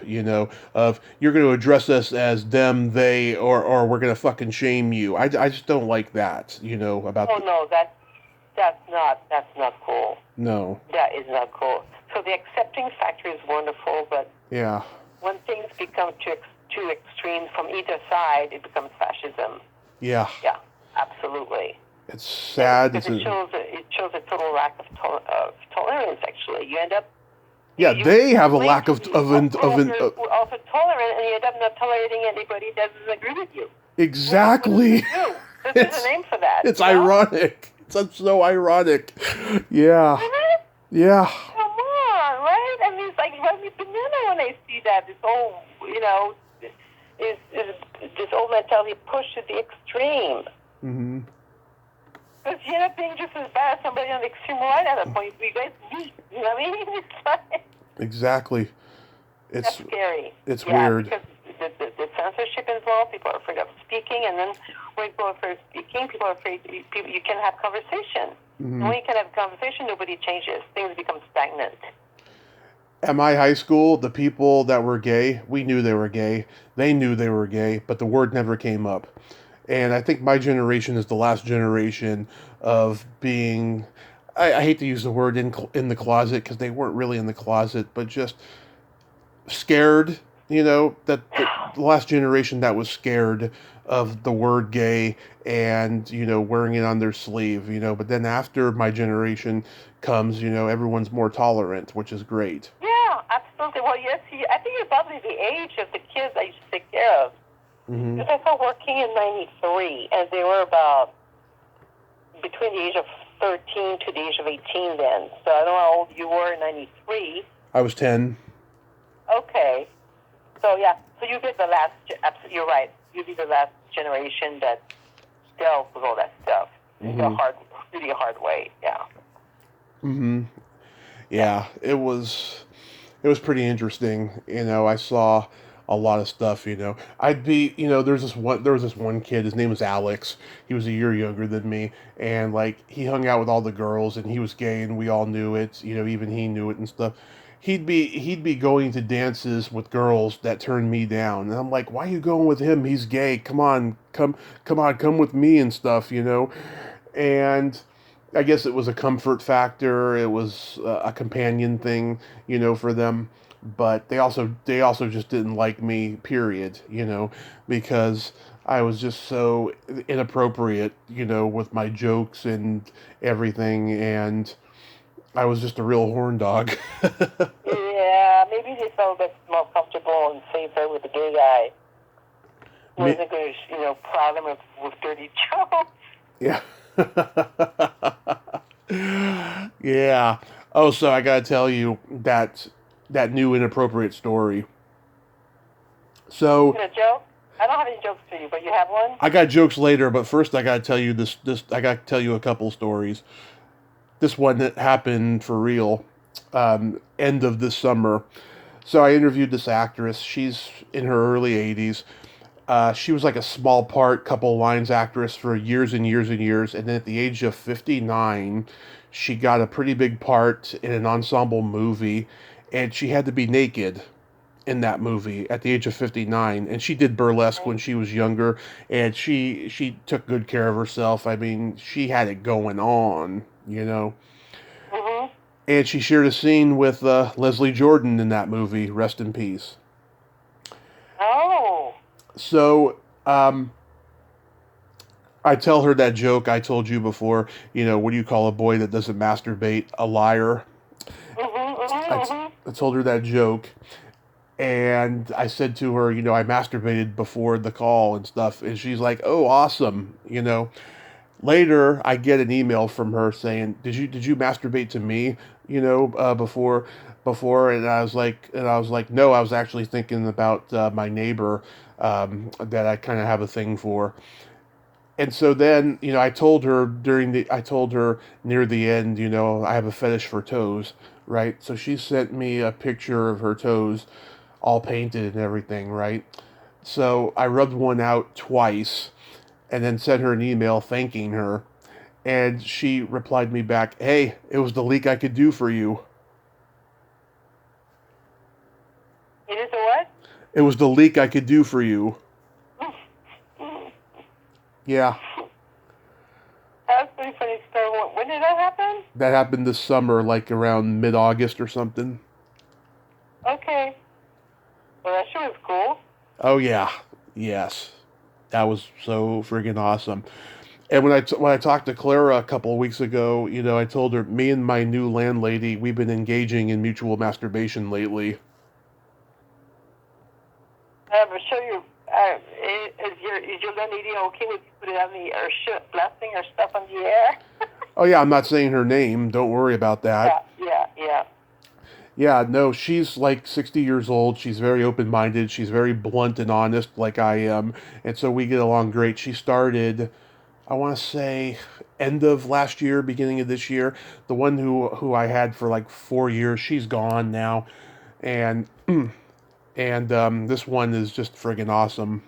of you're going to address us as them, they, or we're going to fucking shame you. I just don't like that, about... Oh, no, that's not cool. No. That is not cool. So the accepting factor is wonderful, but yeah, when things become too extreme from either side, it becomes fascism. Yeah. Yeah, absolutely. It's sad. Because it shows a total lack of tolerance. Actually, you end up. Yeah, they have a lack of also tolerant, and you end up not tolerating anybody that doesn't agree with you. Exactly. There's a name for that. It's ironic. It's so ironic. Yeah. Mm-hmm. Yeah. Come on, right? I mean, it's like rub me banana when I see that. This old, this old mentality pushed to the extreme. Mm-hmm. Because you end up being just as bad as somebody on the extreme right at that point. You guys meet. You know what I mean? It's like, Exactly. that's scary. It's yeah, weird. Because the censorship involved, people are afraid of speaking, and then when people are afraid of speaking, people are afraid you can have conversation. Mm-hmm. And when you can have conversation, nobody changes. Things become stagnant. At my high school, the people that were gay, we knew they were gay. They knew they were gay, but the word never came up. And I think my generation is the last generation of being, I hate to use the word in the closet because they weren't really in the closet, but just scared, that the last generation that was scared of the word gay and, wearing it on their sleeve, but then after my generation comes, everyone's more tolerant, which is great. Yeah, absolutely. Well, yes, I think it's probably the age of the kids I used to take care of. Mm-hmm. Because I started working in 93, and they were about between the age of 13 to the age of 18 then. So I don't know how old you were in 93. I was 10. Okay. So, yeah. So you get the last, you're right. You be the last generation that dealt with all that stuff in a really hard way. Yeah. Mm-hmm. Yeah, it was pretty interesting. I saw a lot of stuff. I'd be, there was this one kid. His name was Alex. He was a year younger than me, and like he hung out with all the girls, and he was gay, and we all knew it. Even he knew it and stuff. He'd be going to dances with girls that turned me down, and I'm like, why are you going with him? He's gay. Come on, come with me and stuff. And I guess it was a comfort factor. It was a companion thing, for them. But they also just didn't like me. Period. Because I was just so inappropriate, with my jokes and everything, and I was just a real horn dog. Yeah, maybe they felt a bit more comfortable and safer with the gay guy. Who wasn't going to, prod him with dirty jokes. Yeah. Yeah. Oh, so I gotta tell you that new inappropriate story. So A joke? I don't have any jokes for you, but you have one? I got jokes later, but first I gotta tell you this I gotta tell you a couple stories. This one that happened for real. End of this summer. So I interviewed this actress. She's in her early 80s. She was like a small part, couple lines actress for years and years and years. And then at the age of 59, she got a pretty big part in an ensemble movie. And she had to be naked in that movie at the age of 59. And she did burlesque when she was younger. And she took good care of herself. I mean, she had it going on, Mm-hmm. And she shared a scene with Leslie Jordan in that movie. Rest in peace. Oh. So, I tell her that joke I told you before. What do you call a boy that doesn't masturbate? A liar. I told her that joke. And I said to her, I masturbated before the call and stuff. And she's like, oh, awesome. Later, I get an email from her saying, "Did you masturbate to me? Before?" And I was like, "No, I was actually thinking about my neighbor that I kind of have a thing for." And so then, I told her near the end, I have a fetish for toes, right? So she sent me a picture of her toes, all painted and everything, right? So I rubbed one out twice and then sent her an email thanking her. And she replied me back, "Hey, it was the leak I could do for you." It is a what? It was the leak I could do for you. Yeah. That's a pretty funny story. When did that happen? That happened this summer, like around mid-August or something. Okay. Well, that sure was cool. Oh, yeah. Yes. That was so friggin' awesome. And when I talked to Clara a couple of weeks ago, I told her, me and my new landlady, we've been engaging in mutual masturbation lately. I'm sure you. Is your landlady okay with putting on blasting her stuff on the air? Oh, yeah, I'm not saying her name. Don't worry about that. Yeah. Yeah, no, she's like 60 years old. She's very open-minded. She's very blunt and honest like I am. And so we get along great. She started, I want to say, end of last year, beginning of this year. The one who I had for like 4 years, she's gone now. And this one is just friggin' awesome.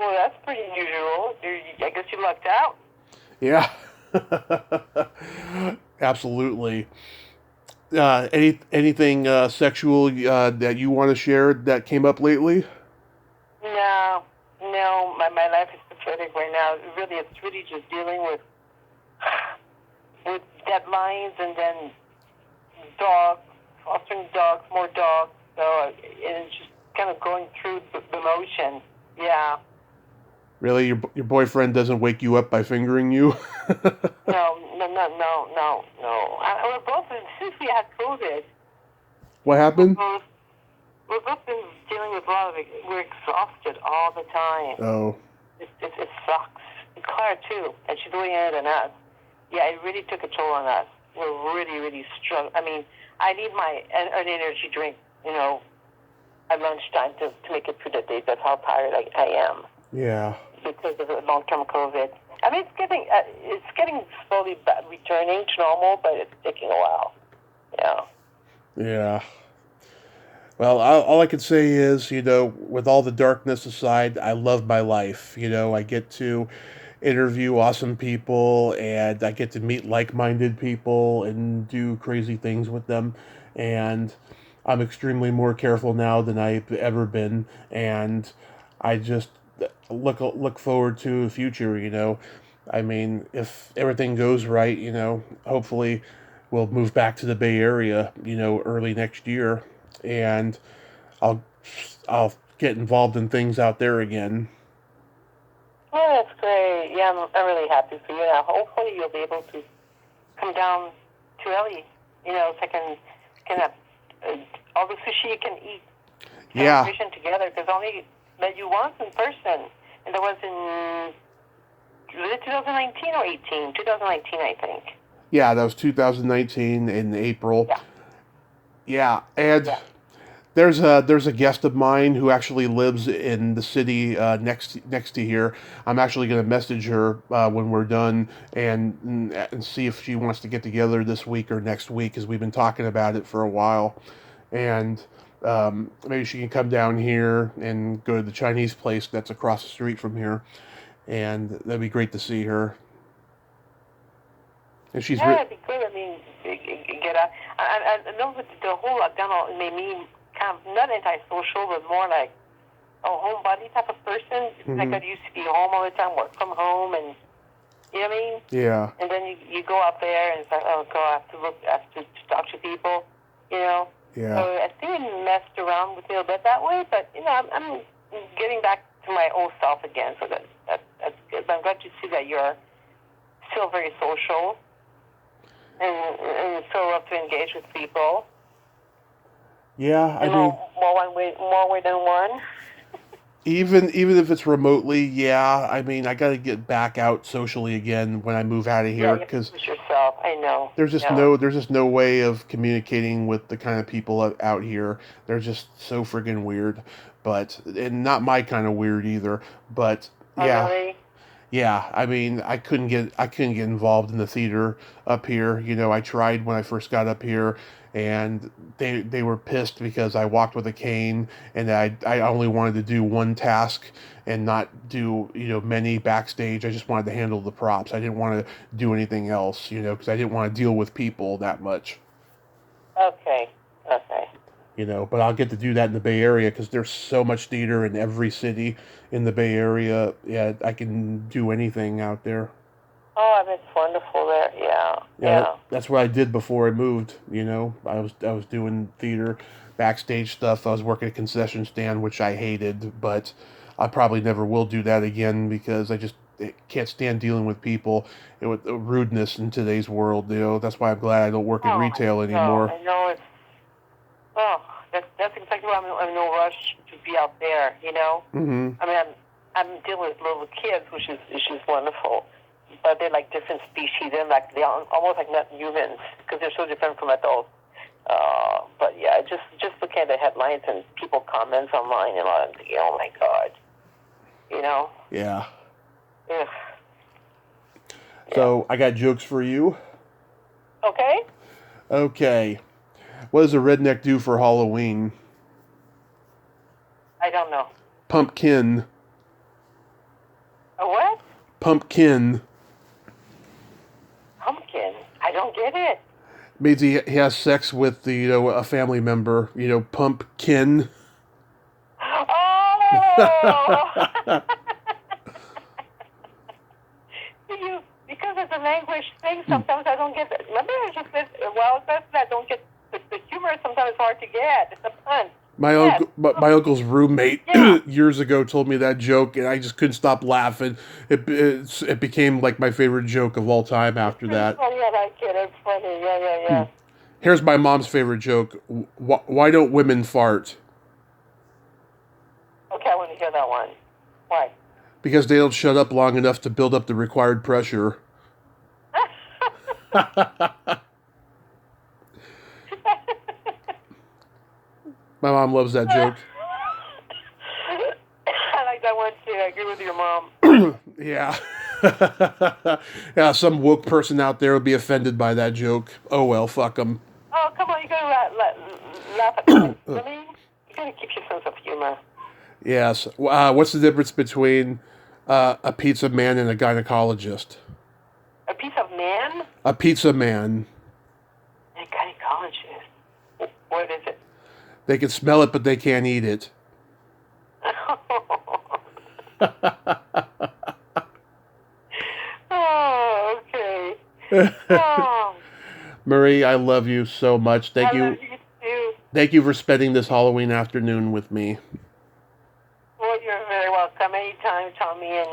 Well, that's pretty unusual. I guess you lucked out. Yeah. Absolutely. Anything sexual that you want to share that came up lately? No, no, my life is pathetic right now. Really, it's really just dealing with deadlines and then dogs, fostering dogs, more dogs. So it's just kind of going through the motion. Yeah. Really, your boyfriend doesn't wake you up by fingering you? No, no, no, no, no, no. We're both, since we had COVID, What we're happened? both, we've both been dealing with a lot of it. We're exhausted all the time. Oh, It sucks. Claire, too, and she's doing it than us. Yeah, it really took a toll on us. We're really, really struggling. I mean, I need an energy drink, at lunchtime to make it through the day. That's how tired I am yeah. because of the long-term COVID. I mean, it's getting slowly returning to normal, but it's taking a while. Yeah. Yeah. Well, all I can say is, with all the darkness aside, I love my life. I get to interview awesome people and I get to meet like minded people and do crazy things with them. And I'm extremely more careful now than I've ever been. And I just look forward to the future. I mean, if everything goes right, hopefully we'll move back to the Bay Area, early next year. And I'll I'll get involved in things out there again. Oh, that's great. Yeah, I'm really happy for you. Now, hopefully you'll be able to come down to Ellie, so I can have all the sushi you can eat. Yeah. Celebration together, because I only met you once in person, and that was in 2019 or 18? 2019, I think. Yeah, that was 2019 in April. Yeah. Yeah, and Yeah. there's a guest of mine who actually lives in the city next to here. I'm actually going to message her when we're done and see if she wants to get together this week or next week, because we've been talking about it for a while, and maybe she can come down here and go to the Chinese place that's across the street from here, and that'd be great to see her. And she's Yeah, it'd be good. I mean, get out. I know that the whole lockdown made me kind of not antisocial, but more like a homebody type of person. Mm-hmm. Like I used to be home all the time, work from home, and you know what I mean? Yeah. And then you go out there and it's like, oh God, I have to talk to people, Yeah. So I think I messed around with it a little bit that way, but I'm getting back to my old self again. So that's good. But I'm glad to see that you're still very social and so love to engage with people. Yeah, I mean, more way than one. even if it's remotely, yeah. I mean, I got to get back out socially again when I move out of here, because yourself. I know. there's just no way of communicating with the kind of people out here. They're just so friggin' weird, and not my kind of weird either. But yeah. Really? Yeah, I mean, I couldn't get involved in the theater up here. I tried when I first got up here, and they were pissed because I walked with a cane, and I only wanted to do one task and not do many backstage. I just wanted to handle the props. I didn't want to do anything else, because I didn't want to deal with people that much. Okay. But I'll get to do that in the Bay Area because there's so much theater in every city in the Bay Area. Yeah, I can do anything out there. Oh, it's wonderful there. Yeah. That's what I did before I moved. I was doing theater, backstage stuff. I was working a concession stand, which I hated, but I probably never will do that again because I can't stand dealing with people with rudeness in today's world. That's why I'm glad I don't work in retail anymore. I know it's. Oh, that's exactly why I'm in no rush to be out there. Mm-hmm. I mean, I'm dealing with little kids, which is wonderful. but they're like different species. They're almost like not humans because they're so different from adults. But yeah, just looking at the headlines and people comments online and all, I'm thinking, oh my god, you know? Yeah. Ugh. So I got jokes for you. Okay. Okay. What does a redneck do for Halloween? I don't know. Pumpkin. A what? Pumpkin. Pumpkin. I don't get it. Means he has sex with a family member. Pumpkin. Oh! Because it's a language thing, sometimes I don't get it. Remember, I just said, well, I don't get the humor. Sometimes it's hard to get. It's a pun. My uncle's roommate years ago told me that joke, and I just couldn't stop laughing. It became like my favorite joke of all time after that. It's funny, I like it. It's funny. Yeah. Here's my mom's favorite joke. Why don't women fart? Okay, I want to hear that one. Why? Because they don't shut up long enough to build up the required pressure. My mom loves that joke. I like that one too. I agree with your mom. Yeah. Yeah, some woke person out there will be offended by that joke. Oh well, fuck them. Oh, come on, you gotta laugh at that. Really? You gotta keep your sense of humor. Yes. What's the difference between a pizza man and a gynecologist? A piece of man? A pizza man. And a gynecologist. What is it? They can smell it, but they can't eat it. Oh, okay. Oh. Marie, I love you so much. Thank you. I love you too. Thank you for spending this Halloween afternoon with me. Well, you're very welcome. Anytime, Tommy. And,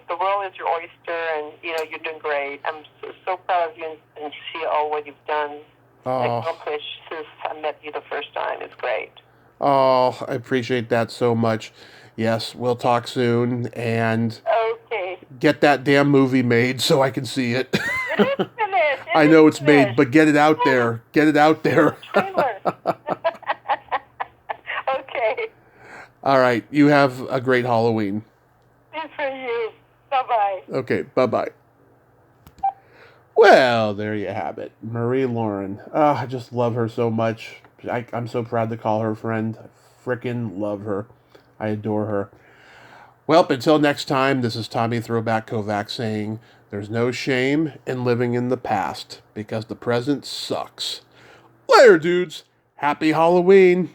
the world is your oyster, and, you're doing great. I'm so proud of you and see all what you've done. Accomplished since I met you the first time. It's great. Oh, I appreciate that so much. Yes, we'll talk soon, and get that damn movie made so I can see it. It is finished. I know it's made, but get it out there. Get it out there. Trailer. Okay. All right. You have a great Halloween. It's for you. Bye-bye. Okay, bye-bye. Well, there you have it. Marie Laurin. I just love her so much. I'm so proud to call her friend. I frickin' love her. I adore her. Well, until next time, this is Tommy Throwback Kovac saying, there's no shame in living in the past because the present sucks. Later, dudes. Happy Halloween.